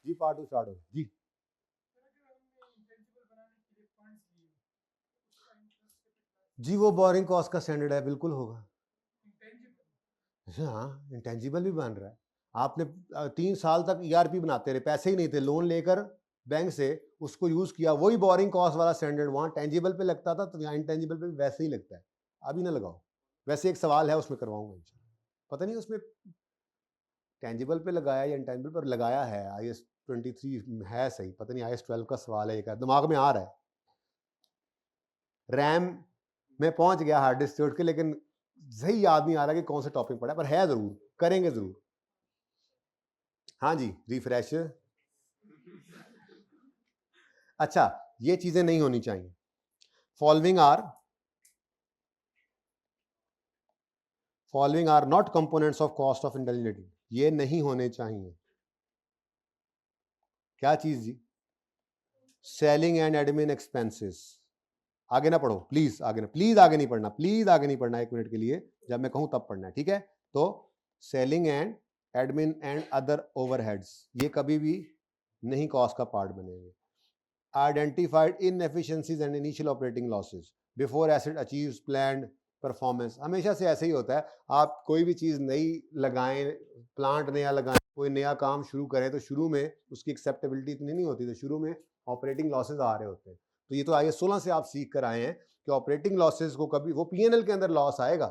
जी part two start हो जी। जी वो borrowing cost का स्टैंडर्ड है, बिल्कुल होगा। हाँ, इंटेंजिबल भी बन रहा है। आपने 3 साल तक ईआरपी बनाते रहे, पैसे ही नहीं थे, लोन लेकर बैंक से उसको यूज किया, वही बोरिंग कॉस्ट वाला स्टैंडर्ड वहां टेंजिबल पे लगता था, तो यहाँ इंटेंजिबल पे भी वैसे ही लगता है। अभी ना लगाओ। वैसे एक सवाल है, उसमें करवाऊंगा इंशाल्लाह। पता नहीं उसमें टेंजिबल पे लगाया या इंटेंजिबल पर लगाया है, IAS 23 है सही, पता नहीं IAS 12 का सवाल है, एक दिमाग में आ रहा है। रैम में पहुंच गया हार्ड डिस्क जोड़ के, लेकिन सही याद नहीं आ रहा कि कौन सा टॉपिक पढ़ा है, पर है जरूर, करेंगे जरूर। हाँ जी, रिफ्रेश। अच्छा, ये चीजें नहीं होनी चाहिए। Following are not components of cost of intelligent, ये नहीं होने चाहिए। क्या चीज जी? Selling and admin expenses. आगे ना पढ़ो प्लीज, आगे ना, प्लीज आगे नहीं पढ़ना, प्लीज आगे नहीं पढ़ना, 1 मिनट के लिए, जब मैं कहूं तब पढ़ना है, ठीक है? तो selling and admin and other overheads, ये कभी भी नहीं कॉस्ट का पार्ट बनेंगे। Identified inefficiencies and initial operating losses before asset achieves planned performance. हमेशा से ऐसे ही होता है, आप कोई भी चीज नई लगाएं, प्लांट नया लगाएं, कोई नया काम शुरू करें, तो शुरू में उसकी एक्सेप्टेबिलिटी इतनी नहीं होती, तो शुरू में ऑपरेटिंग लॉसेज आ रहे होते हैं। तो ये तो IAS 16 से आप सीख कर आए हैं कि ऑपरेटिंग लॉसेज को कभी, वो P&L के अंदर लॉस आएगा,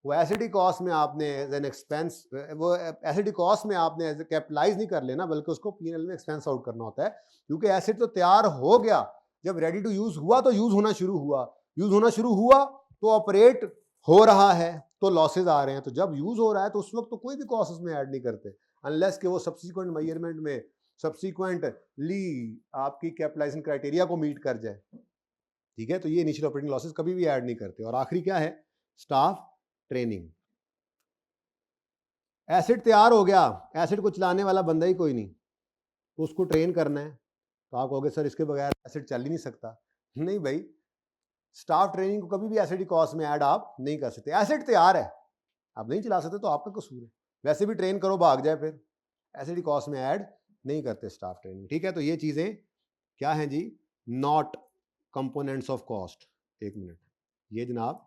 वो एसिडी कॉस्ट में आपने एज एन एक्सपेंस, वो एसिडी कॉस्ट में आपने एज कैपिटलाइज नहीं कर लेना, बल्कि उसको P&L में एक्सपेंस आउट करना होता है, क्योंकि एसिड तो तैयार हो गया, जब रेडी टू यूज हुआ तो यूज होना शुरू हुआ, यूज होना शुरू हुआ तो ऑपरेट हो रहा है, तो लॉसेज आ रहे हैं। तो जब यूज हो रहा है तो उस वक्त तो कोई भी कॉस्ट उसमें ऐड नहीं करते, अनलेस कि वो सब्सिक्वेंट मेजरमेंट में सब्सिक्वेंटली आपकी कैपिटलाइजेशन क्राइटेरिया को मीट कर जाए, ठीक है? तो ये इनिशियल ऑपरेटिंग लॉसेज कभी भी ऐड नहीं करते। और आखिरी क्या है? Staff training. एसिड तैयार हो गया, एसिड को चलाने वाला बंदा ही कोई नहीं, तो उसको ट्रेन करना है, तो आप कहोगे सर इसके बगैर एसिड चल ही नहीं सकता। नहीं भाई, स्टाफ ट्रेनिंग को कभी भी एसिड कॉस्ट में ऐड आप नहीं कर सकते। एसिड तैयार है, आप नहीं चला सकते तो आपका कसूर है, वैसे भी ट्रेन करो भाग जाए, फिर एसिड कॉस्ट में ऐड नहीं करते स्टाफ ट्रेनिंग, ठीक है? तो ये चीजें क्या है जी? Not components of cost. 1 minute, ये जनाब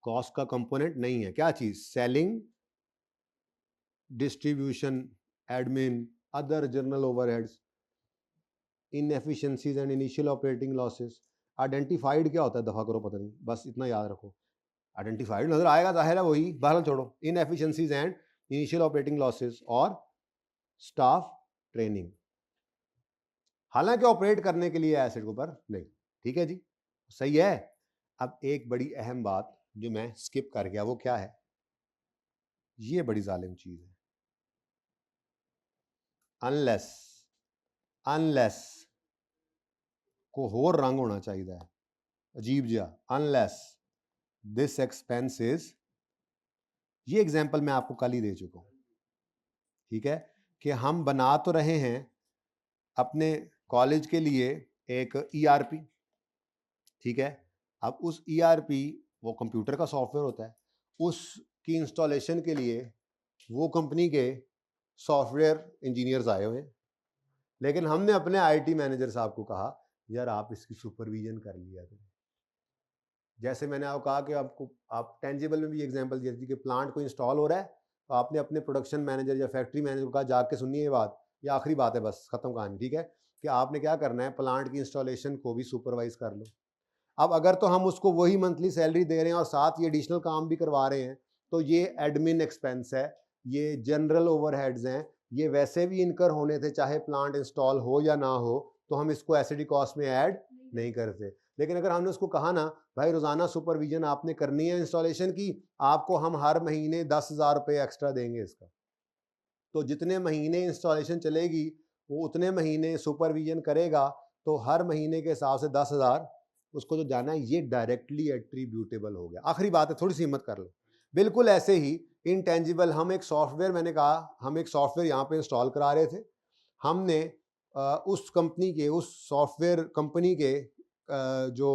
कॉस्ट का कंपोनेंट नहीं है। क्या चीज? Selling, distribution, admin, other general overheads, inefficiencies and initial operating losses. Identified क्या होता है? दफा करो, पता नहीं, बस इतना याद रखो। आइडेंटिफाइड नजर आएगा, जाहिर है वही, बहरहाल छोड़ो। Inefficiencies and initial operating losses और स्टाफ ट्रेनिंग, हालांकि ऑपरेट करने के लिए एसेट को पर नहीं, ठीक है जी, सही है। अब एक बड़ी अहम बात जो मैं स्किप कर गया, वो क्या है? ये बड़ी जालिम चीज है। अनलेस अनलेस को होर रंग होना चाहिए, अजीब जिया, अनलेस दिस एक्सपेंस इज, ये एग्जाम्पल मैं आपको कल ही दे चुका हूं, ठीक है? कि हम बना तो रहे हैं अपने कॉलेज के लिए एक ERP, ठीक है? अब उस ERP, वो कंप्यूटर का सॉफ्टवेयर होता है, उसकी इंस्टॉलेशन के लिए वो कंपनी के सॉफ्टवेयर इंजीनियर्स आए हुए हैं, लेकिन हमने अपने IT मैनेजर साहब को कहा यार आप इसकी सुपरविजन कर लिया करें। जैसे मैंने आपको कहा कि आपको, आप टेंजिबल में भी एग्जांपल दिया कि प्लांट को इंस्टॉल हो रहा है, तो आपने अपने प्रोडक्शन मैनेजर या फैक्ट्री मैनेजर को कहा जाके सुनिए ये बात, ये आखिरी बात है, बस खत्म कहानी, ठीक है? कि आपने क्या करना है, प्लांट की इंस्टॉलेशन को भी सुपरवाइज कर लो। अब अगर तो हम उसको वही मंथली सैलरी दे रहे हैं और साथ ये एडिशनल काम भी करवा रहे हैं, तो ये एडमिन एक्सपेंस है, ये जनरल ओवरहेड्स हैं, ये वैसे भी इनकर होने थे चाहे प्लांट इंस्टॉल हो या ना हो, तो हम इसको एसिडी कॉस्ट में ऐड नहीं करते। लेकिन अगर हमने उसको कहा ना भाई रोजाना सुपरविजन आपने करनी है इंस्टॉलेशन की, आपको हम हर महीने 10,000 रुपये एक्स्ट्रा देंगे इसका, तो जितने महीने इंस्टॉलेशन चलेगी वो उतने महीने सुपरविजन करेगा, तो हर महीने के हिसाब से 10,000 उसको जो जाना है, ये डायरेक्टली एट्रीब्यूटेबल हो गया। आखिरी बात है, थोड़ी सी हिम्मत कर लो। बिल्कुल ऐसे ही इनटेंजिबल, हम एक सॉफ्टवेयर, मैंने कहा हम एक सॉफ्टवेयर यहाँ पे इंस्टॉल करा रहे थे, हमने उस कंपनी के, उस सॉफ्टवेयर कंपनी के जो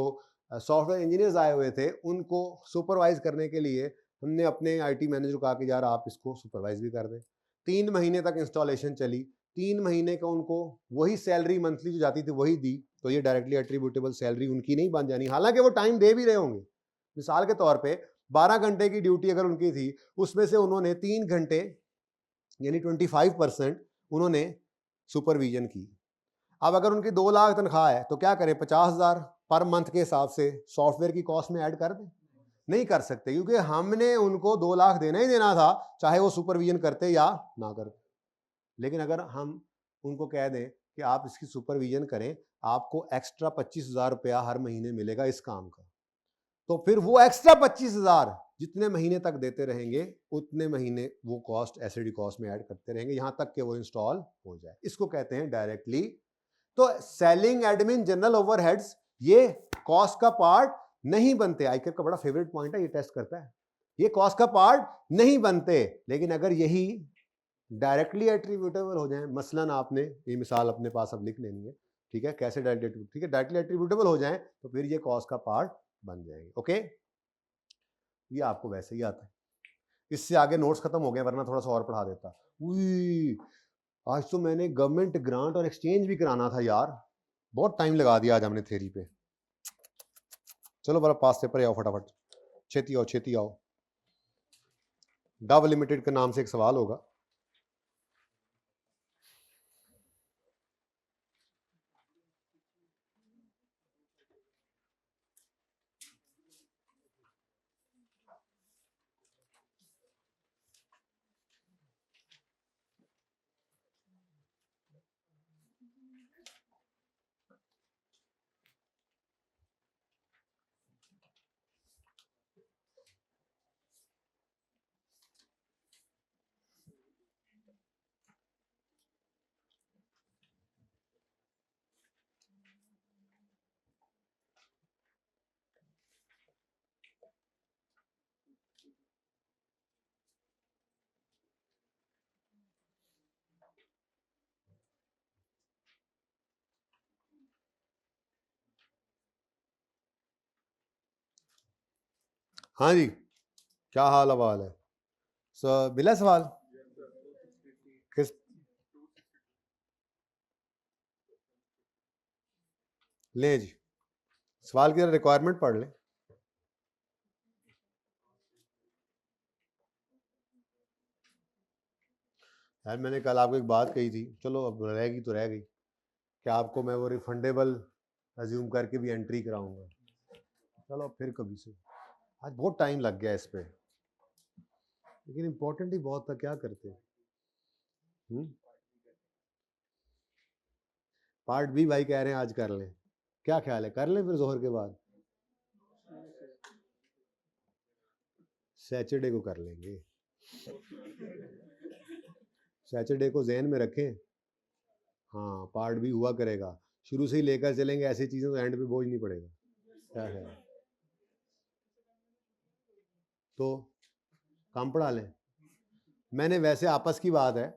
सॉफ्टवेयर इंजीनियर्स आए हुए थे, उनको सुपरवाइज करने के लिए हमने अपने IT मैनेजर को कहा कि यार आप इसको सुपरवाइज भी कर दें। 3 महीने तक इंस्टॉलेशन चली, 3 महीने का उनको वही सैलरी मंथली जो जाती थी वही दी, तो ये डायरेक्टली एट्रीब्यूटेबल सैलरी उनकी नहीं बन जानी, हालांकि वो टाइम दे भी रहे होंगे। मिसाल के तौर पे 12 घंटे की ड्यूटी अगर उनकी थी, उसमें से उन्होंने 3 घंटे यानी 25% उन्होंने सुपरविजन की। अब अगर उनकी 2 लाख तनख्वाह है तो क्या करें, 50,000 पर मंथ के हिसाब से सॉफ्टवेयर की कॉस्ट में ऐड कर दें? नहीं कर सकते, क्योंकि हमने उनको 2 लाख देना ही देना था, चाहे वो सुपरविजन करते या ना करते। लेकिन अगर हम उनको कह दें कि आप इसकी सुपरविजन करें, आपको एक्स्ट्रा 25,000 रुपया हर महीने मिलेगा इस काम का, तो फिर वो एक्स्ट्रा 25,000 जितने महीने तक देते रहेंगे उतने महीने वो कॉस्ट एसडी कॉस्ट में ऐड करते रहेंगे, यहां तक कि वो इंस्टॉल हो जाए। इसको कहते हैं डायरेक्टली। तो सेलिंग, एडमिन, जनरल ओवरहेड्स ये कॉस्ट का पार्ट नहीं बनते। आईकेप का बड़ा फेवरेट पॉइंट है, ये टेस्ट करता है, ये कॉस्ट का पार्ट नहीं बनते। लेकिन अगर यही डायरेक्टली एट्रीब्यूटेबल हो जाए, मसलन आपने ये मिसाल अपने पास अब लिख लेनी है, ठीक है, कैसे डायरेक्टली, ठीक है, डायरेक्टली एट्रीब्यूटेबल हो जाए तो फिर ये कॉस्ट का पार्ट बन जाएंगे। ओके, ये आपको वैसे ही आता है। इससे आगे नोट्स खत्म हो गए, वरना थोड़ा सा और पढ़ा देता। आज तो मैंने गवर्नमेंट ग्रांट और एक्सचेंज भी कराना था यार, बहुत टाइम लगा दिया आज हमने थ्योरी पे। चलो बड़ा पास पेपर आओ, फटाफट छेती आओ, छेती आओ। डव लिमिटेड के नाम से एक सवाल होगा। हाँ जी, क्या हाल हवाल है? सर मिला सवाल किस ले जी, सवाल की रिक्वायरमेंट पढ़ लें। यार मैंने कल आपको एक बात कही थी, चलो अब रहेगी तो रह गई, कि आपको मैं वो रिफंडेबल अज्यूम करके भी एंट्री कराऊंगा। चलो फिर कभी से, आज बहुत टाइम लग गया इस पे, लेकिन इंपॉर्टेंट ही बहुत था, क्या करते। पार्ट भी भाई कह रहे हैं आज कर लें, क्या ख्याल है, कर लें फिर जोहर के बाद? सैटरडे को कर लेंगे, सैटरडे को जहन में रखें। हाँ, पार्ट भी हुआ करेगा, शुरू से ही लेकर चलेंगे ऐसी चीजें तो एंड पे बोझ नहीं पड़ेगा। क्या है तो काम पढ़ा लें। मैंने वैसे आपस की बात है,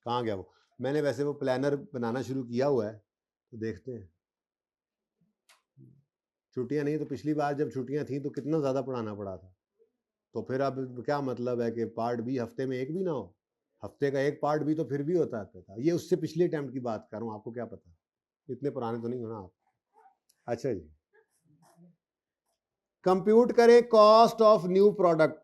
कहाँ गया वो, मैंने वैसे वो प्लानर बनाना शुरू किया हुआ है, तो देखते हैं। छुट्टियां नहीं तो पिछली बार जब छुट्टियां थी तो कितना ज़्यादा पढ़ाना पड़ा था, तो फिर अब क्या मतलब है कि पार्ट भी हफ्ते में एक भी ना हो, हफ्ते का एक पार्ट भी तो फिर भी होता था। ये उससे पिछले अटेम्प्ट की बात कर रहा हूँ, आपको क्या पता, इतने पुराने तो नहीं हो ना आप। अच्छा जी, कंप्यूट करें cost of new product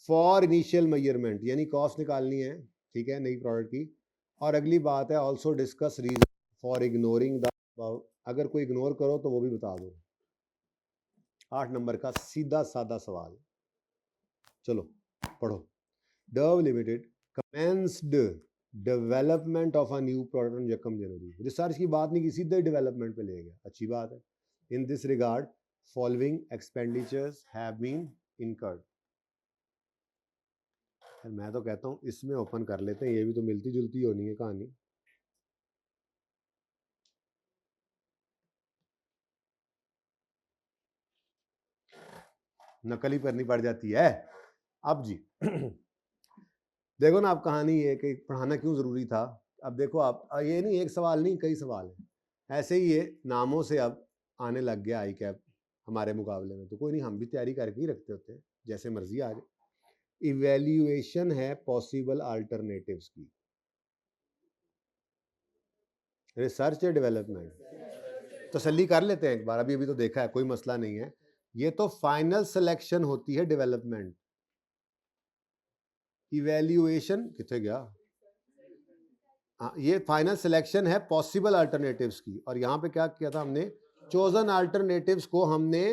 for initial measurement, यानी कॉस्ट निकालनी है, ठीक है, नई प्रोडक्ट की। और अगली बात है also discuss reason for ignoring the, अगर कोई इग्नोर करो तो वो भी बता दो। 8 नंबर का सीधा साधा सवाल, चलो पढ़ो। Dove limited commenced development of a new product on यकम जनवरी, रिसर्च की बात नहीं की, सीधे डेवलपमेंट पे ले गया, अच्छी बात है। In this regard following expenditures have been incurred. मैं तो कहता हूँ इसमें ओपन कर लेते हैं, ये भी तो मिलती जुलती होनी है कहानी। नकल ही करनी पड़ जाती है। अब जी देखो ना, आप कहानी ये कि पढ़ाना क्यों जरूरी था। अब देखो आप, ये नहीं एक सवाल नहीं कई सवाल है, ऐसे ही ये नामों से अब आने लग गया आई कैप हमारे मुकाबले में, तो कोई नहीं, हम भी तैयारी करके ही रखते होते हैं, जैसे मर्जी आ जाए। इवेल्युएशन है पॉसिबल अल्टरनेटिव्स की, रिसर्च या डेवलपमेंट? तसल्ली कर लेते हैं एक बार, अभी तो देखा है, कोई मसला नहीं है। ये तो फाइनल सिलेक्शन होती है डेवलपमेंट। इवैल्यूएशन किथे गया? हाँ, ये फाइनल सिलेक्शन है पॉसिबल अल्टरनेटिव्स की, और यहाँ पे क्या किया था हमने, चोजन अल्टरनेटिव्स को हमने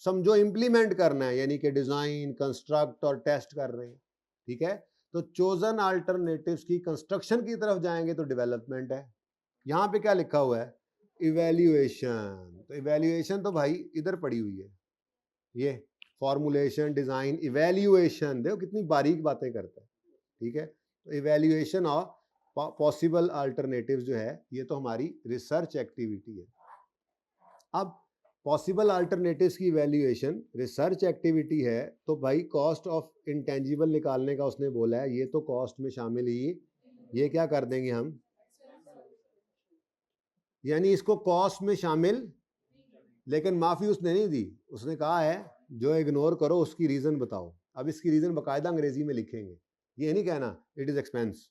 समझो इम्प्लीमेंट करना है, यानी कि डिजाइन, कंस्ट्रक्ट और टेस्ट कर रहे हैं, ठीक है। तो चोजन अल्टरनेटिव्स की कंस्ट्रक्शन की तरफ जाएंगे तो डेवलपमेंट है। यहाँ पे क्या लिखा हुआ है? इवैल्यूएशन। तो इवैल्यूएशन तो भाई इधर पड़ी हुई है, ये फॉर्मुलेशन, डिजाइन, इवैल्यूएशन, देखो कितनी बारीक बातें करता है, ठीक है। तो इवैल्यूएशन ऑफ पॉसिबल अल्टरनेटिव्स जो है, ये तो हमारी रिसर्च एक्टिविटी है। अब पॉसिबल अल्टरनेटिव्स की इवैल्यूएशन रिसर्च एक्टिविटी है, तो भाई कॉस्ट ऑफ इंटेंजिबल निकालने का उसने बोला है, ये तो कॉस्ट में शामिल ही, ये क्या कर देंगे हम, यानी इसको कॉस्ट में शामिल, लेकिन माफी उसने नहीं दी, उसने कहा है जो इग्नोर करो उसकी रीजन बताओ। अब इसकी रीजन बाकायदा अंग्रेजी में लिखेंगे, ये नहीं कहना इट इज एक्सपेंस,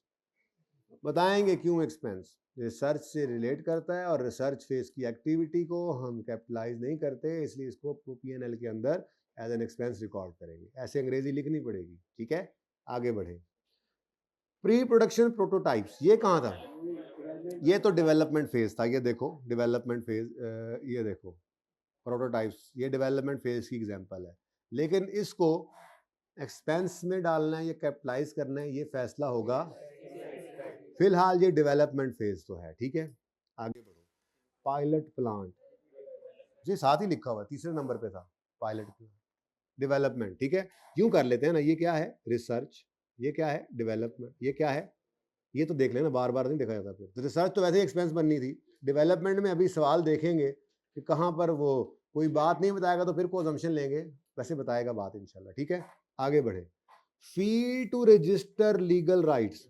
बताएंगे क्यों एक्सपेंस। रिसर्च से रिलेट करता है और रिसर्च फेज की एक्टिविटी को हम कैपिटलाइज नहीं करते, इसलिए इसको पीएनएल के अंदर एज एन एक्सपेंस रिकॉर्ड करेंगे, ऐसे अंग्रेजी लिखनी पड़ेगी, ठीक है। आगे बढ़े। प्री प्रोडक्शन प्रोटोटाइप्स, ये कहाँ था? ये तो डेवलपमेंट फेज था, ये देखो डेवलपमेंट फेज, ये देखो प्रोटोटाइप्स, ये डेवलपमेंट फेज की एग्जांपल है। लेकिन इसको एक्सपेंस में डालना है या कैपिटलाइज करना है, ये फैसला होगा, फिलहाल ये डेवलपमेंट फेज तो है, ठीक है। आगे बढ़ो। पायलट प्लांट, जी साथ ही लिखा हुआ, तीसरे नंबर पे था पायलट प्लांट, डेवलपमेंट, ठीक है। यूं कर लेते हैं ना, ये क्या है? रिसर्च, ये क्या है? डेवलपमेंट, ये क्या है? ये तो देख लेना, बार बार नहीं देखा जाता फिर। तो रिसर्च तो वैसे ही एक्सपेंस बननी थी, डेवलपमेंट में अभी सवाल देखेंगे कि कहाँ पर वो कोई बात नहीं बताएगा तो फिर को असम्पशन लेंगे, वैसे बताएगा बात इंशाल्लाह, ठीक है। आगे बढ़े। फी टू रजिस्टर लीगल राइट्स,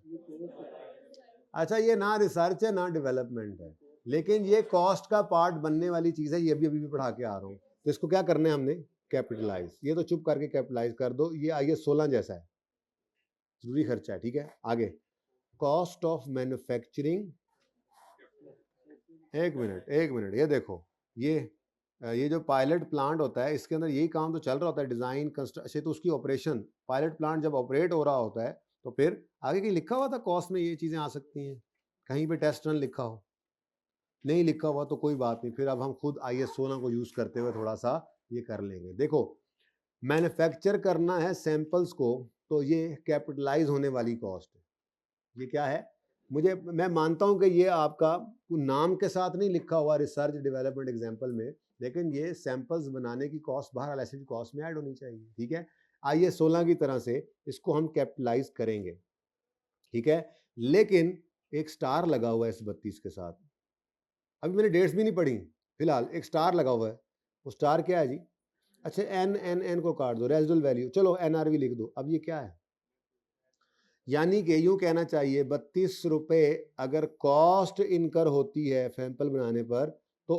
अच्छा ये ना रिसर्च है ना डेवलपमेंट है, लेकिन ये कॉस्ट का पार्ट बनने वाली चीज है, ये भी अभी भी पढ़ा के आ रहा हूँ। तो इसको क्या करना है हमने? कैपिटलाइज, ये तो चुप करके कैपिटलाइज कर दो, ये आइए 16 जैसा है, जरूरी खर्चा है, ठीक है। आगे, कॉस्ट ऑफ मैन्युफैक्चरिंग, एक मिनट, ये देखो, ये जो पायलट प्लांट होता है, इसके अंदर यही काम तो चल रहा होता है, डिजाइन, कंस्ट्रक्शन, तो उसकी ऑपरेशन, पायलट प्लांट जब ऑपरेट हो रहा होता है तो फिर आगे कहीं लिखा हुआ था कॉस्ट में ये चीजें आ सकती हैं? कहीं पे टेस्ट रन लिखा हो? नहीं लिखा हुआ तो कोई बात नहीं, फिर अब हम खुद IS 16 को यूज करते हुए थोड़ा सा ये कर लेंगे। देखो, मैन्युफैक्चर करना है सैंपल्स को, तो ये कैपिटलाइज होने वाली कॉस्ट है। ये क्या है? मैं मानता हूं कि ये आपका नाम के साथ नहीं लिखा हुआ रिसर्च डेवलपमेंट एग्जांपल में, लेकिन ये सैंपल्स बनाने की कॉस्ट बहरहाल ऐसे की कॉस्ट में ऐड होनी चाहिए, ठीक है। IS 16 की तरह से इसको हम कैपिटलाइज करेंगे, ठीक है। लेकिन एक स्टार लगा हुआ है इस 32 के साथ, अभी मैंने डेट्स भी नहीं पढ़ी, फिलहाल एक स्टार लगा हुआ है, वो स्टार क्या है जी? अच्छा, एन एन एन को काट दो, रेजिडुअल वैल्यू, चलो NRV लिख दो। अब ये क्या है? यानी कि यूं कहना चाहिए 32 रुपए अगर कॉस्ट इनकर होती है सैंपल बनाने पर, तो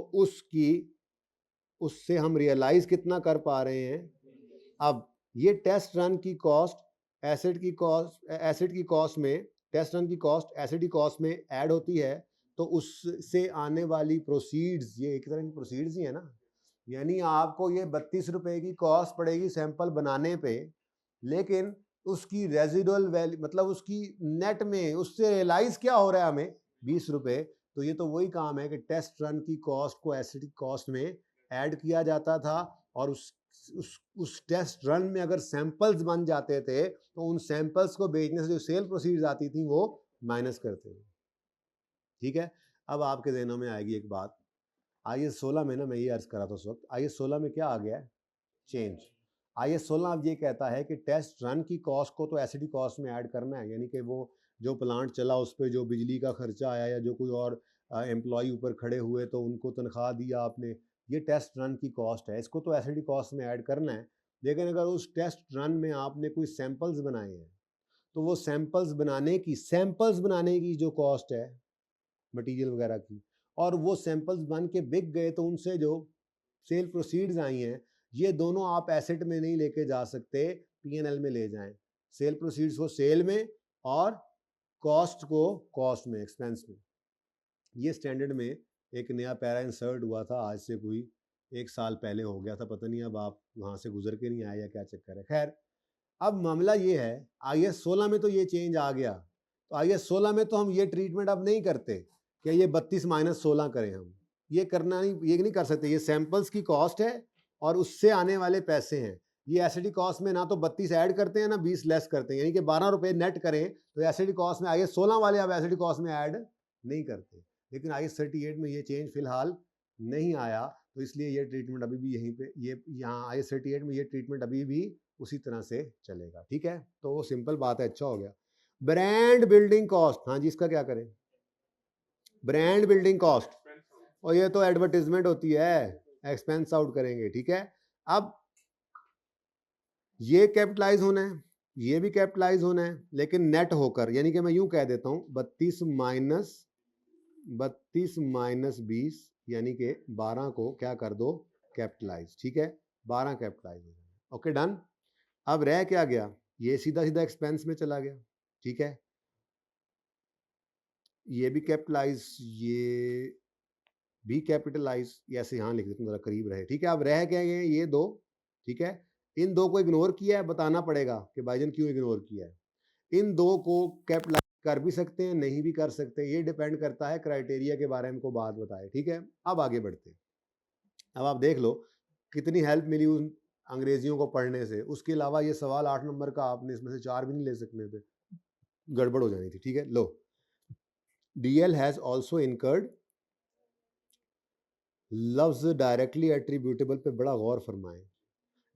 उससे हम रियलाइज कितना कर पा रहे हैं? अब ये टेस्ट रन की कॉस्ट एसिड की कॉस्ट में, टेस्ट रन की कॉस्ट एसिड की कॉस्ट में ऐड होती है, तो उससे आने वाली प्रोसीड्स, ये एक तरह की प्रोसीड्स ही है ना, यानी आपको ये 32 रुपए की कॉस्ट पड़ेगी सैंपल बनाने पे, लेकिन उसकी रेजिडुअल वैल्यू, मतलब उसकी नेट में उससे रियलाइज क्या हो रहा है हमें? 20 रुपए। तो ये तो वही काम है कि टेस्ट रन की कॉस्ट को एसिड की कॉस्ट में ऐड किया जाता था, और उस टेस्ट रन में अगर सैंपल्स बन जाते थे तो उन सैंपल्स को बेचने से जो सेल प्रोसीड्स आती थी वो माइनस करते थे, ठीक है। अब आपके जहनों में आएगी एक बात, IS 16 में ना, मैं ये अर्ज करा था उस वक्त, IS 16 में क्या आ गया है? चेंज। IS 16 अब ये कहता है कि टेस्ट रन की कॉस्ट को तो एसिडी कॉस्ट में ऐड करना है, यानी कि वो जो प्लांट चला उस पर जो बिजली का खर्चा आया या जो कोई और एम्प्लॉय ऊपर खड़े हुए तो उनको तनख्वाह दिया आपने, ये टेस्ट रन की कॉस्ट है, इसको तो एसिडी कॉस्ट में ऐड करना है। लेकिन अगर उस टेस्ट रन में आपने कोई सैंपल्स बनाए हैं, तो वो सैंपल्स बनाने की जो कॉस्ट है मटेरियल वगैरह की, और वो सैंपल्स बन के बिक गए तो उनसे जो सेल प्रोसीड्स आई हैं, ये दोनों आप एसेट में नहीं लेके जा सकते, P&L में ले जाएं। सेल प्रोसीड्स को सेल में और कॉस्ट को कॉस्ट में, एक्सपेंस में, ये स्टैंडर्ड में एक नया पैरा इंसर्ट हुआ था, आज से कोई 1 साल पहले हो गया था, पता नहीं अब आप वहाँ से गुजर के नहीं आए या क्या चक्कर है। खैर, अब मामला ये है, IAS 16 में तो ये चेंज आ गया, तो IAS 16 में तो हम ये ट्रीटमेंट अब नहीं करते कि ये 32 माइनस 16 करें, हम ये करना नहीं, ये नहीं कर सकते। ये सैंपल्स की कॉस्ट है और उससे आने वाले पैसे हैं। ये एसिडी कॉस्ट में ना तो 32 ऐड करते हैं ना 20 लेस करते हैं, यानी कि 12 रुपये नेट करें तो एसिडी कॉस्ट में IAS 16 वाले अब एसिडी कॉस्ट में ऐड नहीं करते। लेकिन IAS 38 में ये चेंज फिलहाल नहीं आया, तो इसलिए ये ट्रीटमेंट अभी भी यहीं पे, ये यहाँ IAS 38 में ये ट्रीटमेंट अभी भी उसी तरह से चलेगा। ठीक है, तो वो सिंपल बात है, अच्छा हो गया। ब्रांड बिल्डिंग कॉस्ट, हाँ जी, इसका क्या करें? ब्रांड बिल्डिंग कॉस्ट, और ये तो एडवर्टीजमेंट होती है, एक्सपेंस आउट करेंगे। ठीक है, अब ये कैपिटलाइज होना है, ये भी कैपिटलाइज होना है, लेकिन नेट होकर, यानी कि मैं यूं कह देता हूं 32 माइनस 20, यानी कि 12 को क्या कर दो, कैपिटलाइज। ठीक है, 12 कैपिटलाइज हो जाए। Okay, done. अब रह क्या गया, ये सीधा सीधा एक्सपेंस में चला गया। ठीक है, ये भी कैपिटलाइज, ये भी कैपिटलाइज, ऐसे यहां लिख देता हूं, जरा करीब रहे। ठीक है, अब रह क्या गए, ये दो। ठीक है, इन दो को इग्नोर किया है, बताना पड़ेगा कि भाईजान क्यों इग्नोर किया है। इन दो को कैपिटलाइज कर भी सकते हैं, नहीं भी कर सकते, ये डिपेंड करता है क्राइटेरिया के बारे में को बात बताए। ठीक है, अब आगे बढ़ते हैं। अब आप देख लो कितनी हेल्प मिली उन अंग्रेजियों को पढ़ने से। उसके अलावा ये सवाल 8 नंबर का आपने इसमें से 4 भी नहीं ले सकने थे, गड़बड़ हो जानी थी। ठीक है, लो, DL हैज ऑल्सो इनकर्ड, लफ्ज डायरेक्टली एट्रीब्यूटेबल पे बड़ा गौर फरमाएं।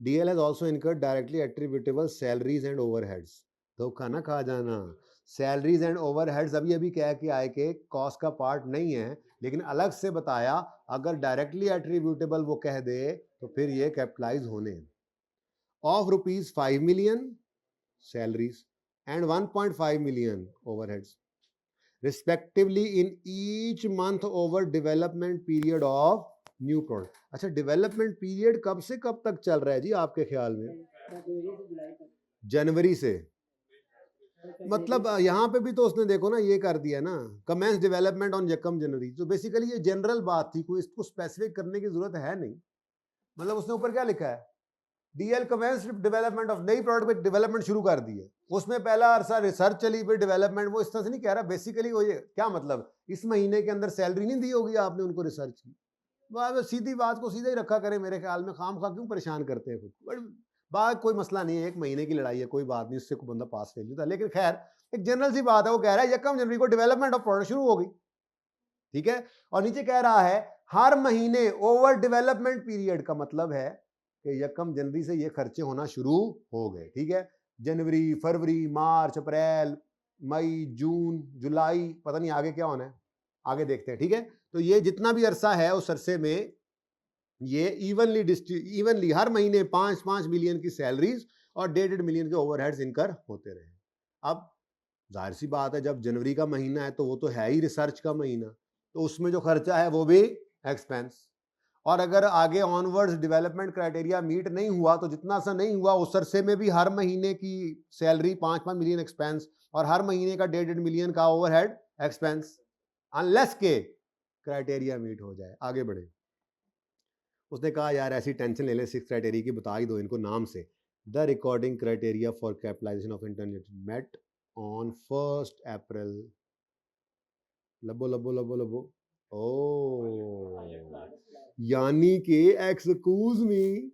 DL has also incurred directly attributable salaries and overheads. धोखा ना खा जाना, सैलरीज एंड ओवरहेड्स अभी अभी कह के आए के कॉस्ट का पार्ट नहीं है, लेकिन अलग से बताया अगर डायरेक्टली एट्रीब्यूटेबल वो कह दे तो फिर ये कैपिटलाइज होने। Of ₹5 million salaries and 1.5 million overheads respectively in each month over development period of new product. अच्छा, डेवलपमेंट पीरियड कब से कब तक चल रहा है जी आपके ख्याल में? जनवरी से। मतलब यहाँ पे भी तो उसने देखो ना ये कर दिया ना, कमेंस डेवलपमेंट ऑन यकम जनवरी। तो बेसिकली ये जनरल बात थी, कोई इसको स्पेसिफिक करने की जरूरत है नहीं। मतलब उसने ऊपर क्या लिखा है, DL कमेंस डेवलपमेंट ऑफ, नई प्रोडक्ट पे डेवलपमेंट शुरू कर दी है, उसमें पहला अरसा रिसर्च चली, फिर डेवलपमेंट। वो इस तरह से नहीं कह रहा, बेसिकली वो ये क्या मतलब, इस महीने के अंदर सैलरी नहीं दी होगी आपने उनको रिसर्च की। सीधी बात को सीधा ही रखा करें मेरे ख्याल में, खाम खा क्यों परेशान करते हैं खुद। बट बात कोई मसला नहीं है, 1 महीने की लड़ाई है, कोई बात नहीं, उससे कोई बंदा पास फेल होता है। लेकिन खैर एक जनरल सी बात है, वो कह रहा है 1 जनवरी को डेवलपमेंट ऑफ प्रोडक्ट शुरू होगी। ठीक है, और नीचे कह रहा है हर महीने ओवर डेवलपमेंट पीरियड, का मतलब है कि 1 जनवरी से ये खर्चे होना शुरू हो गए। ठीक है, जनवरी, फरवरी, मार्च, अप्रैल, मई, जून, जुलाई, पता नहीं आगे क्या होना है, आगे देखते हैं। ठीक है, तो ये जितना भी अरसा है उस अरसे में ये इवनली हर महीने 5-5 मिलियन की सैलरीज और 1.5 मिलियन के ओवरहेड्स इनकर होते रहे। अब जाहिर सी बात है, जब जनवरी का महीना है तो वो तो है ही रिसर्च का महीना, तो उसमें जो खर्चा है वो भी एक्सपेंस। और अगर आगे ऑनवर्ड्स डेवलपमेंट क्राइटेरिया मीट नहीं हुआ तो जितना सा नहीं हुआ उस अरसे में भी हर महीने की सैलरी 5-5 मिलियन एक्सपेंस और हर महीने का 1.5 मिलियन का ओवरहेड एक्सपेंस, अनलेस के क्राइटेरिया मीट हो जाए। आगे बढ़े, उसने कहा यार ऐसी टेंशन ले ले, 6 क्राइटेरिया की बता ही दो इनको नाम से। The recording criteria for capitalization of internet met on 1 April. लबो लबो लबो लबो, ओ यानी कि एक्सक्यूज मी,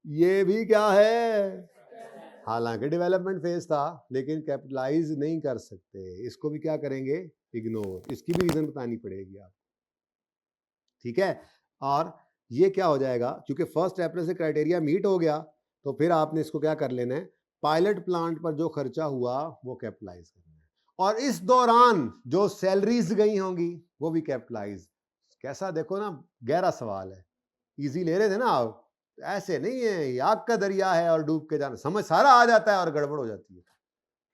ये भी क्या है, हालांकि डेवलपमेंट फेज था लेकिन कैपिटलाइज नहीं कर सकते, इसको भी क्या करेंगे, इग्नोर। इसकी भी रीजन बतानी पड़ेगी आप। ठीक है, और ये क्या हो जाएगा, क्योंकि 1 अप्रैल से क्राइटेरिया मीट हो गया तो फिर आपने इसको क्या कर लेना है, पायलट प्लांट पर जो खर्चा हुआ वो कैपिटलाइज करना है, और इस दौरान जो सैलरीज गई होंगी वो भी कैपिटलाइज। कैसा, देखो ना, गहरा सवाल है, इजी ले रहे थे ना आप, ऐसे नहीं है आग का दरिया है और डूब के जाना, समझ सारा आ जाता है और गड़बड़ हो जाती है।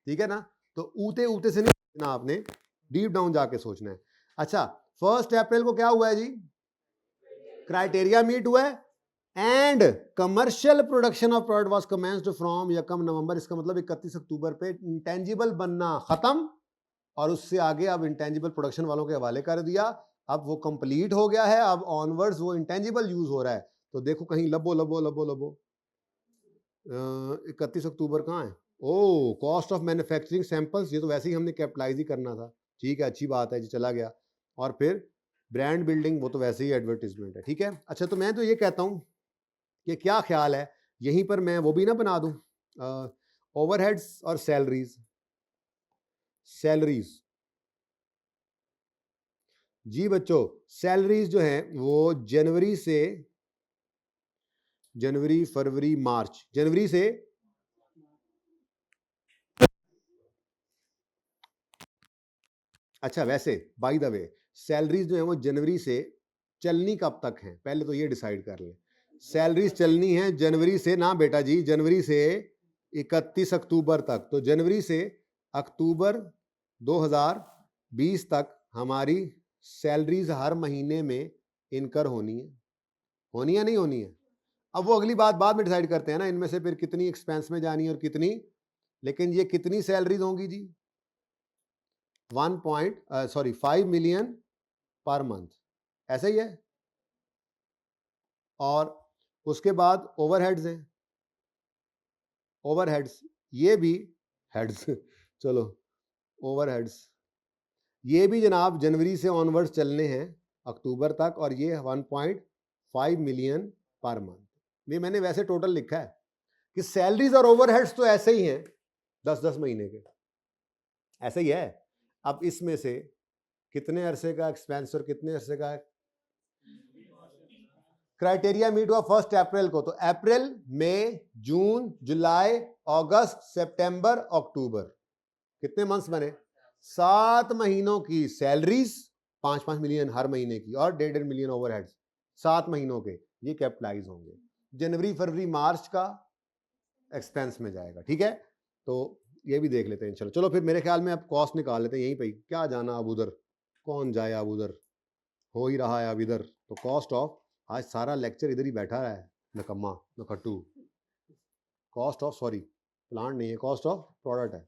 ठीक है ना, तो ऊते ऊते से नहीं सोचना आपने, डीप डाउन जाके सोचना है। अच्छा, 1 अप्रैल को क्या हुआ है जी, क्राइटेरिया मीट हुआ है and commercial production of product was commenced from 1 नवंबर। इसका मतलब 31 अक्टूबर पे इंटेंजिबल बनना खत्म और उससे आगे अब इंटेंजिबल प्रोडक्शन वालों के हवाले कर दिया। अब वो कंप्लीट हो गया है, अब ऑनवर्ड्स वो इंटेंजिबल यूज हो रहा है। तो देखो कहीं लबो लबो लबो लबो 31 अक्टूबर कहाँ है? ओ कॉस्ट ऑफ मैन्युफैक्चरिंग सैंपल्स, ये तो वैसे ही हमने कैपिटलाइज ही करना था। ठीक है, अच्छी बात है जी, चला गया। और फिर ब्रांड बिल्डिंग, वो तो वैसे ही एडवर्टीजमेंट है। ठीक है, अच्छा तो मैं तो ये कहता हूँ कि क्या ख्याल है यहीं पर मैं वो भी ना बना दूं, ओवरहेड्स और सैलरीज। सैलरीज जी बच्चों, सैलरीज जो है वो जनवरी से, जनवरी फरवरी मार्च, जनवरी से अच्छा वैसे बाय द वे सैलरीज जो है वो जनवरी से चलनी कब तक है, पहले तो ये डिसाइड कर लें। सैलरीज चलनी है जनवरी से ना बेटा जी, जनवरी से 31 अक्टूबर तक। तो जनवरी से अक्टूबर 2020 तक हमारी सैलरीज हर महीने में इनकर होनी है। होनी है नहीं होनी है? अब वो अगली बात बाद में डिसाइड करते हैं ना, इनमें से फिर कितनी एक्सपेंस में जानी है और कितनी। लेकिन ये कितनी सैलरीज होंगी जी? 5 मिलियन पर मंथ, ऐसा ही है। और उसके बाद ओवरहेड्स हैं, ओवरहेड्स ये भी हेड्स चलो ओवरहेड्स ये भी जनाब जनवरी से ऑनवर्ड्स चलने हैं अक्टूबर तक, और ये 1.5 मिलियन पर मंथ। ये मैंने वैसे टोटल लिखा है कि सैलरीज और ओवरहेड्स तो ऐसे ही हैं 10-10 महीने के, ऐसे ही है। अब इसमें से कितने अरसे का एक्सपेंस और कितने अरसे का क्राइटेरिया मीट हुआ 1 अप्रैल को। तो अप्रैल, मई, जून, जुलाई, अगस्त, सितंबर, अक्टूबर, कितने मंथ्स बने? 7 महीनों की सैलरीज, 5-5 मिलियन हर महीने की, और 1.5 मिलियन ओवरहेड्स 7 महीनों के, ये कैपिटलाइज होंगे। जनवरी फरवरी मार्च का एक्सपेंस में जाएगा। ठीक है, तो ये भी देख लेते हैं। चलो फिर मेरे ख्याल में अब कॉस्ट निकाल लेते हैं यहीं पे। क्या जाना अब उधर, कौन जाए अब उधर, हो ही रहा है अब इधर। तो कॉस्ट ऑफ, आज सारा लेक्चर इधर ही बैठा है नकम्मा नखट्टू। कॉस्ट ऑफ, सॉरी प्लांट नहीं है, कॉस्ट ऑफ प्रोडक्ट है।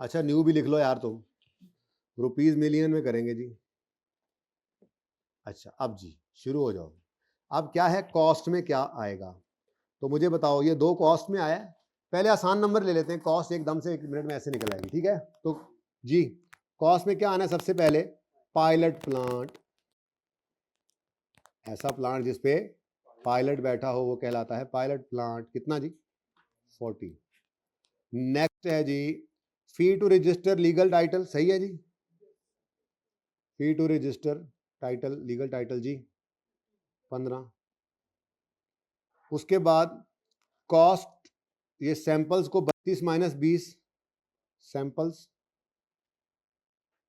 अच्छा न्यू भी लिख लो यार तुम, रुपीज मिलियन में करेंगे जी। अच्छा अब जी शुरू हो जाओ। अब क्या है कॉस्ट में क्या आएगा, तो मुझे बताओ। ये 2 कॉस्ट में आया है। पहले आसान नंबर ले लेते हैं, कॉस्ट एकदम से 1 मिनट में ऐसे निकल आएगी। ठीक है, तो जी कॉस्ट में क्या आना है सबसे पहले? Pilot plant. ऐसा प्लांट जिसपे पायलट बैठा हो वो कहलाता है पायलट प्लांट। कितना जी? 40। नेक्स्ट है जी fee to register legal title, सही है जी? Fee to register title, legal title जी 15। उसके बाद कॉस्ट, ये सैंपल्स को 32 माइनस 20, सैंपल्स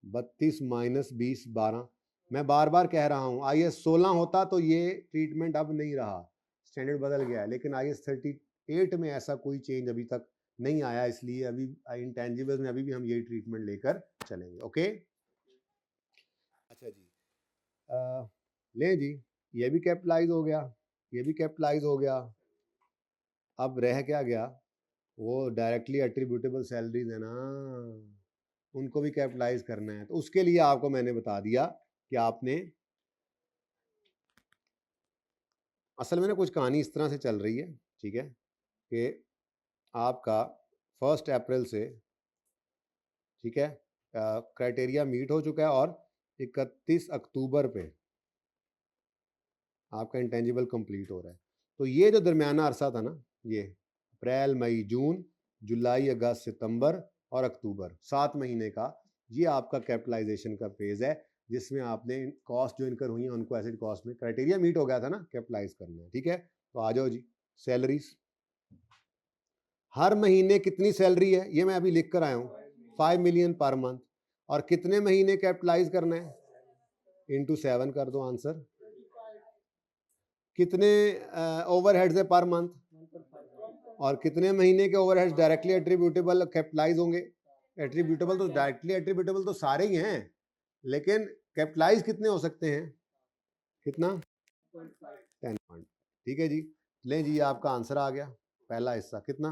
32 माइनस 20 12। मैं बार बार कह रहा हूं IS 16 होता तो ये ट्रीटमेंट अब नहीं रहा, स्टैंडर्ड बदल गया है। लेकिन IS 38 में ऐसा कोई चेंज अभी तक नहीं आया, इसलिए अभी इंटेंजिबल्स में अभी भी हम यही ट्रीटमेंट लेकर चलेंगे। ओके अच्छा जी, ले जी, ये भी कैपिटलाइज हो गया, ये भी कैपिटलाइज हो गया। अब रह क्या गया? वो डायरेक्टली एट्रीब्यूटेबल सैलरीज है ना, उनको भी कैपिटलाइज करना है। तो उसके लिए आपको मैंने बता दिया कि आपने, असल में ना कुछ कहानी इस तरह से चल रही है, ठीक है, कि आपका 1 अप्रैल से, ठीक है, क्राइटेरिया मीट हो चुका है, और 31 अक्टूबर पे आपका इंटेंजिबल कंप्लीट हो रहा है। तो ये जो दरमियाना अरसा था ना, ये अप्रैल मई जून जुलाई अगस्त सितंबर और अक्टूबर, 7 महीने का, ये आपका कैपिटलाइजेशन का फेज है, जिसमें आपने कॉस्ट जो इनकर हुई है उनको एसिड कॉस्ट में क्राइटेरिया मीट हो गया था ना, कैपिटलाइज करना है। ठीक है, तो आ जाओ जी। सैलरीज हर महीने कितनी सैलरी है ये मैं अभी लिख कर आया हूँ, 5 मिलियन पर मंथ। और कितने महीने कैपिटलाइज करना है? इंटू 7 कर दो आंसर। कितने ओवरहेड्स है पर मंथ, और कितने महीने के ओवरहेड्स डायरेक्टली एट्रीब्यूटेबल कैपिटलाइज होंगे? एट्रीब्यूटेबल तो डायरेक्टली एट्रीब्यूटेबल तो सारे ही हैं, लेकिन कैपिटलाइज कितने हो सकते हैं? कितना? 10 पॉइंट। ठीक है जी, लें जी आपका आंसर आ गया, पहला हिस्सा कितना?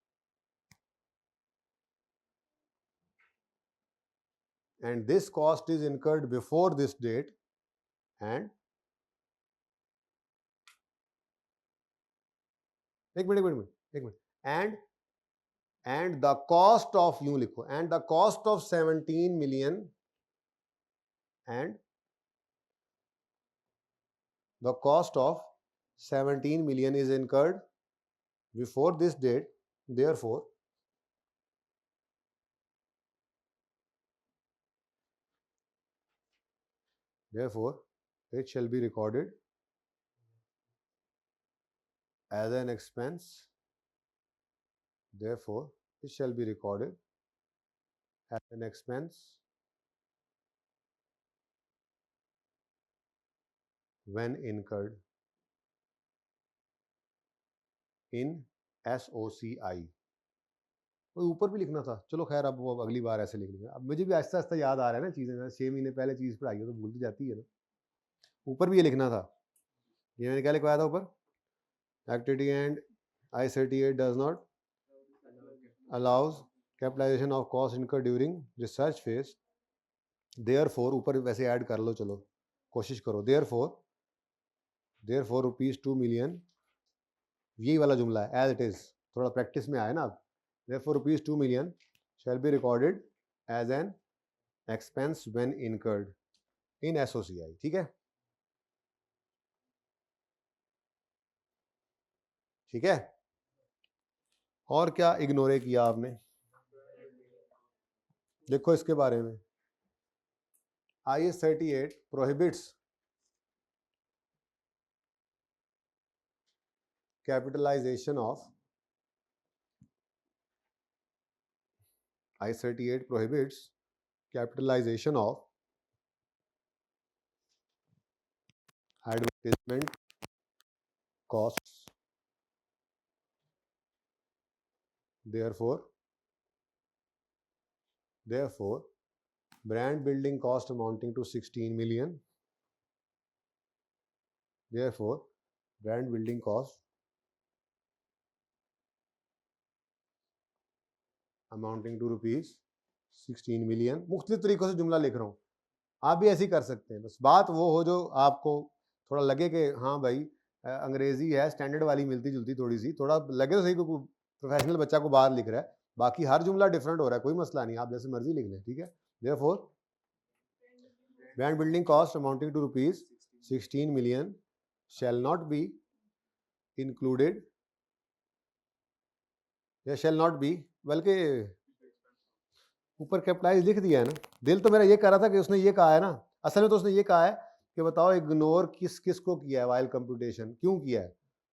and this cost is incurred before this date, and एक minute and the cost of, यूं लिखो, and the cost of 17 million, and the cost of 17 million is incurred before this date, therefore it shall be recorded as an expense. Therefore it shall be recorded as an expense when incurred in SOCI. तो ऊपर भी लिखना था, चलो खैर अब वो अगली बार ऐसे लिख लेंगे। अब मुझे भी आहिस्ता आहिस्ता याद आ रहा है ना चीज़ें, 6 महीने पहले चीज़ पढ़ाई हो तो भूल तो जाती है ना। ऊपर भी ये लिखना था, ये मैंने क्या लिखवाया था ऊपर, activity and I-38 does not allows capitalization of cost incurred during research phase. Therefore, ऊपर वैसे ऐड कर लो, चलो कोशिश करो। Therefore ₹2 million, यही वाला जुमला है as it is, थोड़ा प्रैक्टिस में आया ना अब। Therefore ₹2 million shall be recorded as an expense when incurred in SOCI। ठीक है, ठीक है। और क्या इग्नोर किया आपने, देखो इसके बारे में। I-38 prohibits capitalization of I-38 prohibits capitalization of advertisement costs. Therefore brand building cost amounting to 16 million. Therefore brand building cost amounting to ₹16 million। मुख्तलिफ तरीकों से जुमला लिख रहा हूँ, आप भी ऐसे ही कर सकते हैं। बस बात वो हो जो आपको थोड़ा लगे कि हाँ भाई अंग्रेजी है स्टैंडर्ड वाली, मिलती जुलती थोड़ी सी, थोड़ा लगे तो सही कोई प्रोफेशनल बच्चा को बाहर लिख रहा है। बाकी हर जुमला डिफरेंट हो रहा है, कोई मसला नहीं, आप जैसे मर्जी लिख लें, ठीक है। Therefore brand building cost amounting to ₹16 million shall not be included, या shall not be, बल्कि ऊपर कैपिटलाइज लिख दिया है ना। दिल तो मेरा ये कह रहा था कि उसने ये कहा है ना, असल में तो उसने ये कहा है कि बताओ इग्नोर किस किस को किया है, वाइल कंप्यूटेशन क्यों किया है,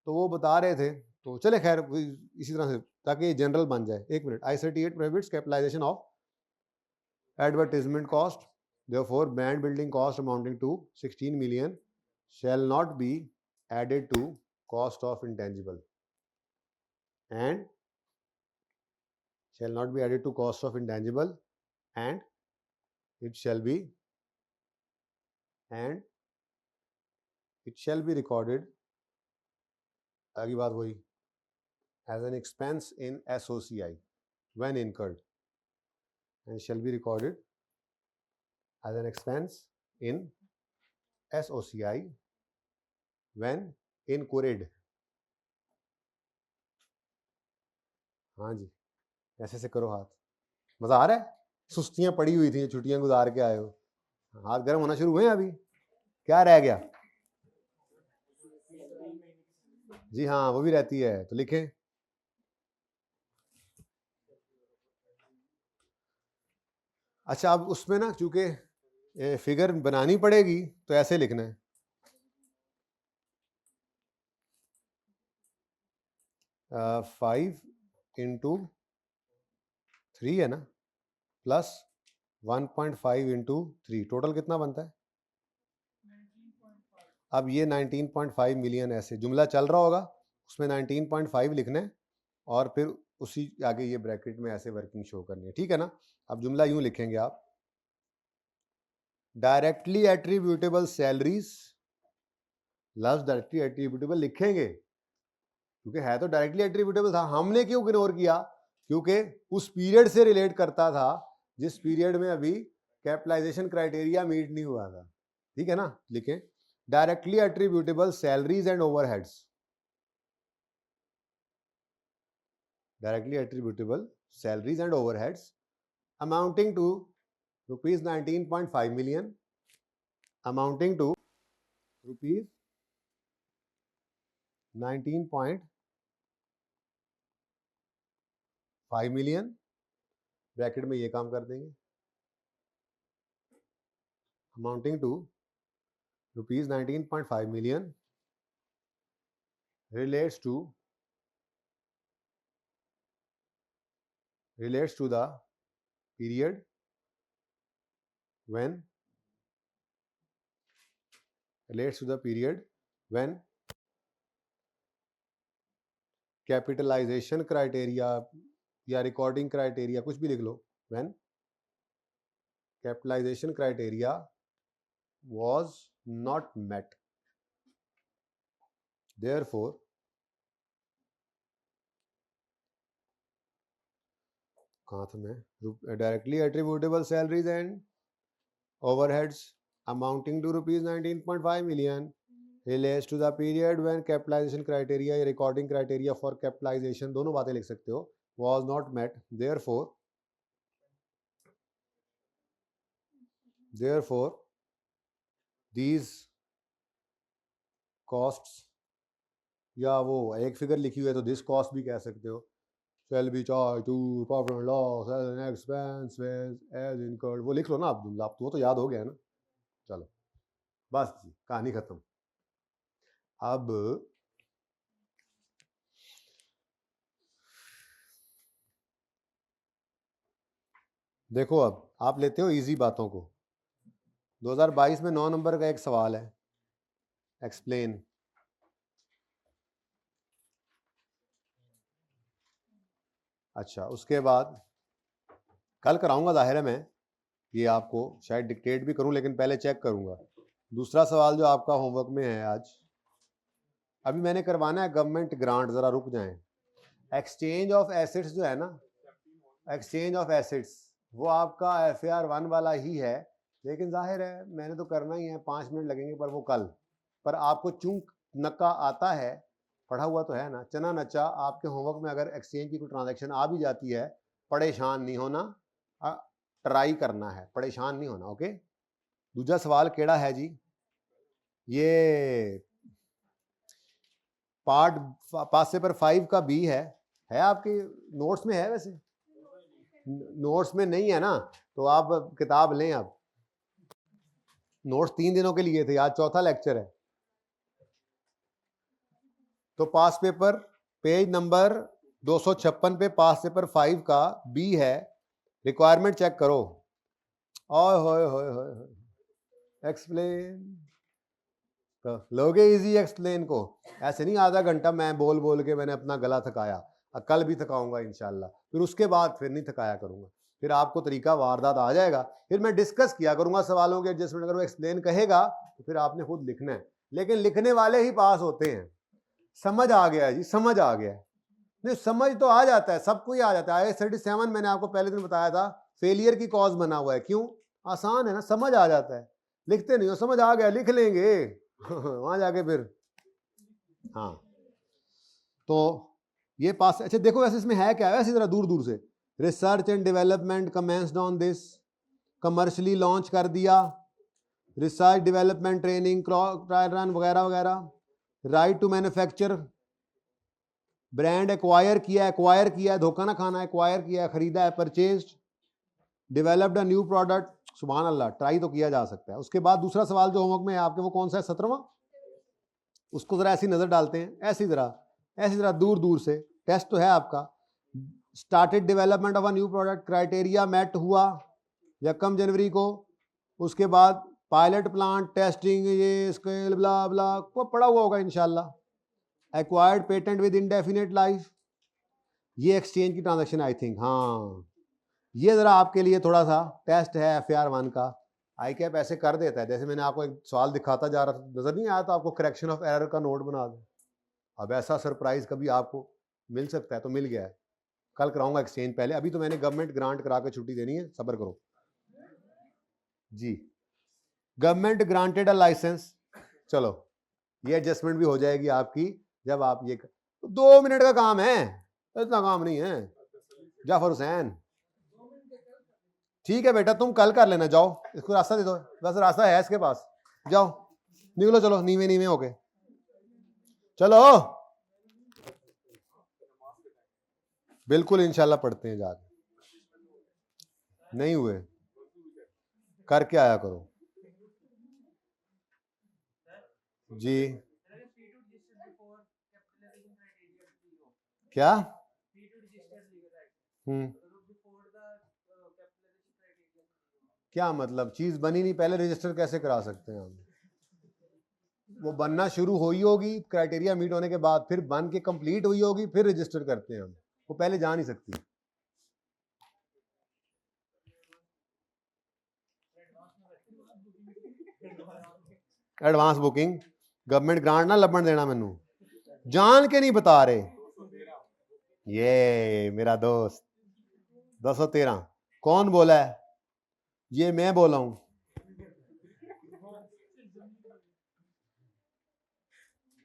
तो वो बता रहे थे। तो चले खैर इसी तरह से, ताकि ये जनरल बन जाए। एक minute, I-38 prohibits capitalization of advertisement cost. Therefore brand building cost amounting to 16 million shall not be added to cost of intangible, and shall not be added to cost of intangible, and it shall be recorded, आगे बात वही, as an expense in SOCI when incurred, and shall be recorded as an expense in SOCI when incurred। हाँ जी, ऐसे से करो हाथ, मजा आ रहा है। सुस्तियां पड़ी हुई थी, छुट्टियां गुजार के आए हो, हाथ गर्म होना शुरू हुए हैं। अभी क्या रह गया जी, हाँ वो भी रहती है, तो लिखें। अच्छा, अब उसमें ना चूंकि फिगर बनानी पड़ेगी तो ऐसे लिखना है, 5 into 3 है ना, प्लस 1.5 into 3, टोटल कितना बनता है। अब ये 19.5 मिलियन, ऐसे जुमला चल रहा होगा, उसमें 19.5 लिखना है और फिर उसी आगे ये ब्रैकेट में ऐसे वर्किंग शो करनी है, ठीक है ना। अब जुमला यूं लिखेंगे आप, डायरेक्टली एट्रीब्यूटेबल सैलरीज, लफ्ज डायरेक्टली एट्रीब्यूटेबल लिखेंगे क्योंकि है तो डायरेक्टली एट्रीब्यूटेबल था। हमने क्यों इग्नोर किया, क्योंकि उस पीरियड से रिलेट करता था जिस पीरियड में अभी कैपिटलाइजेशन क्राइटेरिया मीट नहीं हुआ था, ठीक है ना, लिखें directly attributable salaries and overheads, directly attributable salaries and overheads amounting to rupees 19.5 million, amounting to rupees 19.5 million, bracket में ये काम कर देंगे, amounting to rupees 19.5 million relates to the period when capitalization criteria या रिकॉर्डिंग क्राइटेरिया कुछ भी लिख लो, when capitalization criteria was not met, therefore कहाँ था मैं, directly attributable salaries and overheads amounting to rupees 19.5 million relates to the period when capitalization criteria या recording criteria for capitalisation, दोनों बातें लिख सकते हो, was not met, therefore these costs, या वो एक फिगर लिखी हुई है तो दिस कॉस्ट भी कह सकते हो, shall be charged to profit and loss as an expense as incurred, वो लिख लो ना आप जुमला, आप वो तो याद हो गया है ना, चलो बस जी कहानी खत्म। अब देखो, अब आप लेते हो इजी बातों को, 2022 में 9 नंबर का एक सवाल है, एक्सप्लेन, अच्छा उसके बाद कल कराऊंगा जाहिर है, मैं ये आपको शायद डिक्टेट भी करूं, लेकिन पहले चेक करूंगा। दूसरा सवाल जो आपका होमवर्क में है आज, अभी मैंने करवाना है गवर्नमेंट ग्रांट, जरा रुक जाएं, एक्सचेंज ऑफ एसेट्स जो है ना, एक्सचेंज ऑफ एसेट्स वो आपका FAR 1 वाला ही है, लेकिन जाहिर है मैंने तो करना ही है, 5 मिनट लगेंगे, पर वो कल, पर आपको चूंक नक्का आता है, पढ़ा हुआ तो है ना, चना नचा, आपके होमवर्क में अगर एक्सचेंज की कोई ट्रांजैक्शन आ भी जाती है, परेशान नहीं होना, ट्राई करना है, परेशान नहीं होना, ओके। दूसरा सवाल केड़ा है जी, ये पास पेपर 5 का बी है आपके नोट्स में है, वैसे नोट्स में नहीं है ना, तो आप किताब लें, आप नोट्स 3 दिनों के लिए थे, आज चौथा लेक्चर है, तो पास पेपर पेज नंबर 256 पे पास पेपर 5 का बी है, रिक्वायरमेंट चेक करो, ओए होए होए होए, एक्सप्लेन तो लोगे इजी एक्सप्लेन को, ऐसे नहीं आधा घंटा मैं बोल बोल के मैंने अपना गला थकाया, कल भी थकाऊंगा इंशाल्लाह, फिर उसके बाद फिर नहीं थकाया करूंगा, फिर आपको तरीका वारदात आ जाएगा, फिर मैं डिस्कस किया करूंगा सवालों के एडजस्टमेंट, अगर वो एक्सप्लेन कहेगा तो फिर आपने खुद लिखना है, लेकिन लिखने वाले ही पास होते हैं, समझ आ गया जी, समझ आ गया, नहीं समझ तो आ जाता है, सबको ही आ जाता है, IAS-37 मैंने आपको पहले दिन बताया था फेलियर की कॉज बना हुआ है, क्यों, आसान है ना, समझ आ जाता है, लिखते नहीं हो, समझ आ गया लिख लेंगे वहां जाके फिर, हाँ तो ये पास, अच्छा देखो वैसे इसमें है क्या, वैसे जरा दूर दूर से, research and development commenced on this, commercially launch कर दिया, research development training trial run वगैरह वगैरह, right to manufacture, brand acquire किया, धोखा ना खाना, एक्वायर किया है, खरीदा है, purchased, developed a new product, सुभान अल्लाह, ट्राई तो किया जा सकता है। उसके बाद दूसरा सवाल जो होमवर्क में है आपके, वो कौन सा है, 17वां, उसको जरा ऐसी नजर डालते हैं, ऐसी जरा दूर दूर से, टेस्ट तो है आपका, started development of a new product, criteria met हुआ 1 जनवरी को, उसके बाद पायलट प्लांट टेस्टिंग, ये स्केल ब्ला ब्ला को पड़ा हुआ होगा इंशाल्लाह, acquired patent with indefinite life, ये एक्सचेंज की ट्रांजैक्शन आई थिंक, हाँ ये जरा आपके लिए थोड़ा सा टेस्ट है FAR 1 का, ICAP ऐसे कर देता है, जैसे मैंने आपको एक सवाल दिखाता जा रहा था, नजर नहीं आया, तो आपको करेक्शन ऑफ एरर का नोट बना दे, अब ऐसा सरप्राइज कभी आपको मिल सकता है, तो मिल गया है, कल कराऊंगा एक्सचेंज, पहले अभी तो मैंने गवर्नमेंट ग्रांट करा के छुट्टी देनी है, सब्र करो। जी, गवर्नमेंट ग्रांटेड अ लाइसेंस, चलो ये एडजस्टमेंट भी हो जाएगी आपकी जब आप ये 2 मिनट का काम है, इतना काम नहीं है जाफर हुसैन। ठीक है बेटा, तुम कल कर लेना, जाओ इसको रास्ता दे दो, बस रास्ता है इसके पास, जाओ निकलो, चलो नीवे नीवे होके चलो, बिल्कुल इंशाल्लाह पढ़ते हैं जाके, नहीं हुए करके आया करो जी। क्या? क्या मतलब, चीज बनी नहीं पहले रजिस्टर कैसे करा सकते हैं हम? वो बनना शुरू हुई होगी क्राइटेरिया मीट होने के बाद, फिर बन के कंप्लीट हुई होगी, फिर रजिस्टर करते हैं हम, वो पहले जा नहीं सकती। एडवांस बुकिंग, गवर्नमेंट ग्रांट ना लबन देना मैनू, जान के नहीं बता रहे। ये मेरा दोस्त 213 कौन बोला है? ये मैं बोला हूं।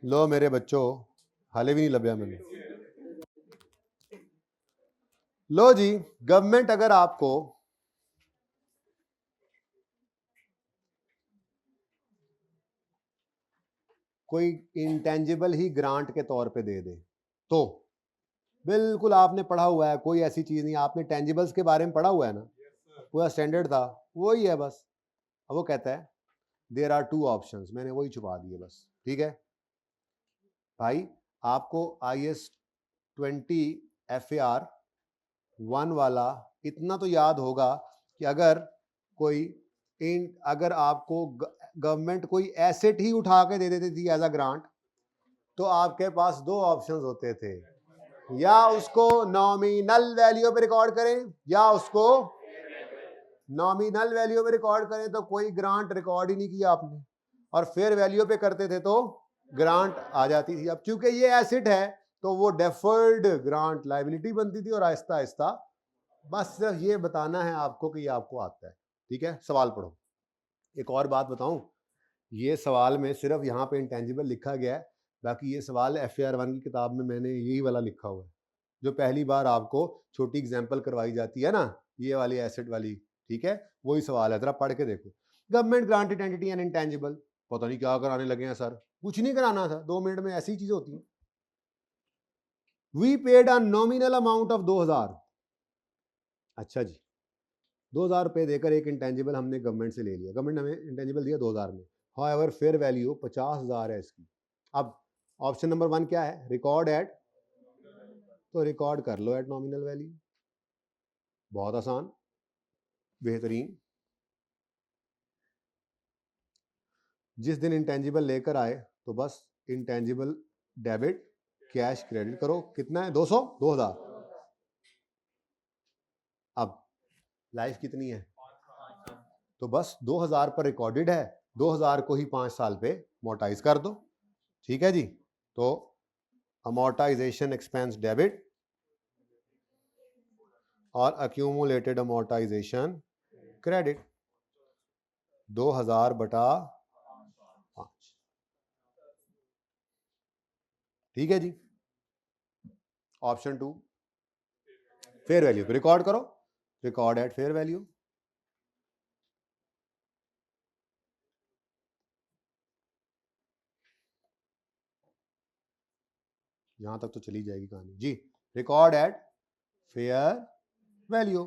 लो मेरे बच्चों, हाले भी नहीं लभ्या मैंने। लो जी, गवर्नमेंट अगर आपको कोई इंटेंजिबल ही ग्रांट के तौर पे दे दे, तो बिल्कुल आपने पढ़ा हुआ है, कोई ऐसी चीज नहीं, आपने टेंजिबल्स के बारे में पढ़ा हुआ है ना, पूरा स्टैंडर्ड था, वही है बस। अब वो कहता है देयर आर 2 ऑप्शंस, मैंने वही छुपा दिए बस, ठीक है भाई। आपको IS 20 FAR 1 वाला इतना तो याद होगा कि अगर आपको गवर्नमेंट कोई एसेट ही उठा के दे देती थी एज अ ग्रांट, तो आपके पास 2 ऑप्शंस होते थे, या उसको नॉमिनल वैल्यू पे रिकॉर्ड करें, या उसको नॉमिनल वैल्यू पे रिकॉर्ड करें, तो कोई ग्रांट रिकॉर्ड ही नहीं किया आपने, और फेयर वैल्यू पे करते थे तो ग्रांट आ जाती थी। अब चूंकि ये एसेट है तो वो डेफर्ड ग्रांट लायबिलिटी बनती थी, और आहिस्ता आहिस्ता बस सिर्फ ये बताना है आपको कि ये आपको आता है, ठीक है। सवाल पढ़ो। एक और बात बताऊं, ये सवाल में सिर्फ यहाँ पे इंटेंजिबल लिखा गया है, बाकी ये सवाल FAR 1 की किताब में मैंने यही वाला लिखा हुआ है, जो पहली बार आपको छोटी एग्जाम्पल करवाई जाती है ना, ये वाली एसेट वाली, ठीक है, वही सवाल है, जरा पढ़ के देखो। Government granted entity and intangible, पता नहीं क्या कराने लगे हैं सर, कुछ नहीं कराना था, 2 मिनट में ऐसी चीजें होती हैं। We paid a nominal amount of 2000, अच्छा जी, 2000 रुपए देकर एक इंटेंजिबल हमने गवर्नमेंट से ले लिया, गवर्नमेंट हमें इंटेंजिबल दिया 2000 में, हाउएवर फेयर वैल्यू 50,000 है इसकी। अब ऑप्शन नंबर 1 क्या है, रिकॉर्ड एट, तो रिकॉर्ड कर लो एट नॉमिनल वैल्यू, बहुत आसान, बेहतरीन। जिस दिन इंटेंजिबल लेकर आए तो बस इंटेंजिबल डेबिट कैश क्रेडिट करो, कितना है 200 2000। अब लाइफ कितनी है, तो बस 2000 पर रिकॉर्डेड है, 2000 को ही 5 साल पे मोटाइज कर दो, ठीक है जी। तो अमोर्टाइजेशन एक्सपेंस डेबिट और अक्यूमुलेटेड अमोर्टाइजेशन क्रेडिट, 2000 बटा 5, ठीक है जी। ऑप्शन 2 फेयर वैल्यू पे रिकॉर्ड करो, रिकॉर्ड एट फेयर वैल्यू, यहां तक तो चली जाएगी कहानी जी। रिकॉर्ड एट फेयर वैल्यू,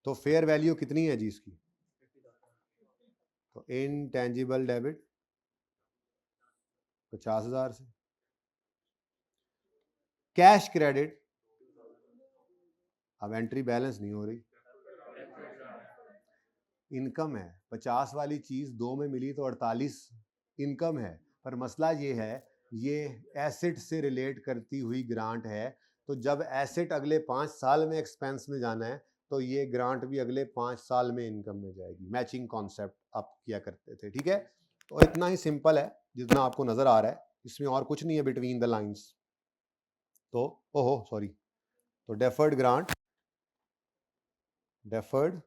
तो फेयर वैल्यू कितनी है जी इसकी, तो इनटेंजिबल डेबिट 50,000 से, कैश क्रेडिट, अब एंट्री बैलेंस नहीं हो रही, इनकम है, 50 वाली चीज 2 में मिली तो 48 इनकम है, पर मसला ये है ये एसेट से रिलेट करती हुई ग्रांट है, तो जब एसेट अगले 5 साल में एक्सपेंस में जाना है तो ये ग्रांट भी अगले 5 साल में इनकम में जाएगी, मैचिंग कॉन्सेप्ट आप किया करते थे, ठीक है। तो इतना ही सिंपल है जितना आपको नजर आ रहा है, इसमें और कुछ नहीं है बिटवीन द लाइंस। तो ओहो सॉरी, तो डेफर्ड ग्रांट डेफर्ड,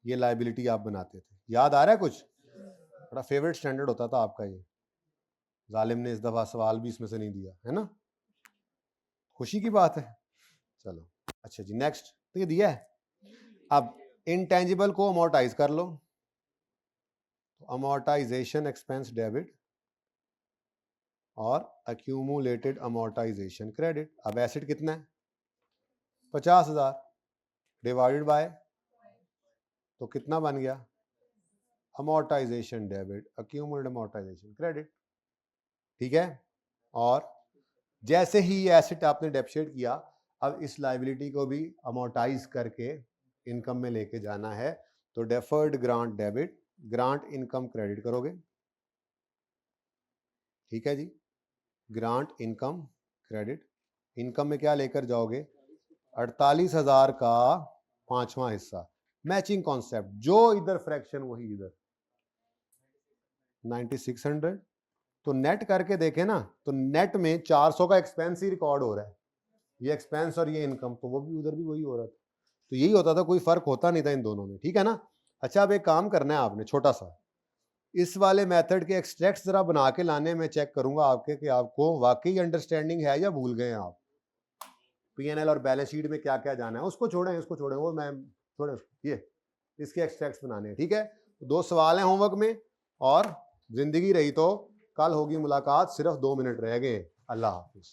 ये लाइबिलिटी आप बनाते थे। याद आ रहा है कुछ? बड़ा फेवरेट स्टैंडर्ड होता था आपका ये। जालिम ने इस दफा सवाल भी इसमें से नहीं दिया है ना, खुशी की बात है। चलो अच्छा जी, नेक्स्ट। तो ये दिया है। अब इनटेंजिबल को अमोर्टाइज कर लो, तो अमोर्टाइजेशन एक्सपेंस डेबिट और अक्यूमुलेटेड अमोर्टाइजेशन क्रेडिट। अब एसेट कितना है? 50,000 डिवाइडेड बाय, तो कितना बन गया? Amortisation debit accumulated amortisation credit. ठीक है, और जैसे ही ये एसेट आपने डेप्रिशिएट किया, अब इस लायबिलिटी को भी अमोर्टाइज करके इनकम में लेके जाना है, तो deferred grant debit grant income credit करोगे। ठीक है जी, ग्रांट इनकम क्रेडिट। इनकम में क्या लेकर जाओगे? 48,000 का 5वां हिस्सा। मैचिंग कॉन्सेप्ट, जो इधर फ्रैक्शन वही इधर 9600। तो नेट करके देखें ना, तो नेट में 400 का एक्सपेंस ही रिकॉर्ड हो रहा है, ये एक्सपेंस और ये इनकम, तो वो भी उधर भी वही हो रहा था। तो यही होता था, कोई फर्क होता नहीं था इन दोनों में। ठीक है ना? अच्छा, अब एक काम करना है आपने छोटा सा, इस वाले मेथड के एक्सट्रैक्ट जरा बना के लाने में चेक करूंगा आपके कि आपको वाकई अंडरस्टैंडिंग है या भूल गए आप। पीएनएल और बैलेंस शीट में क्या क्या जाना है, उसको छोड़ें, उसको छोड़ें, वो मैं छोड़े, ये इसके एक्सट्रैक्ट्स बनाने हैं। ठीक है, 2 सवाल हैं होमवर्क में, और जिंदगी रही तो कल होगी मुलाकात, सिर्फ 2 मिनट रह गए। अल्लाह हाफिज।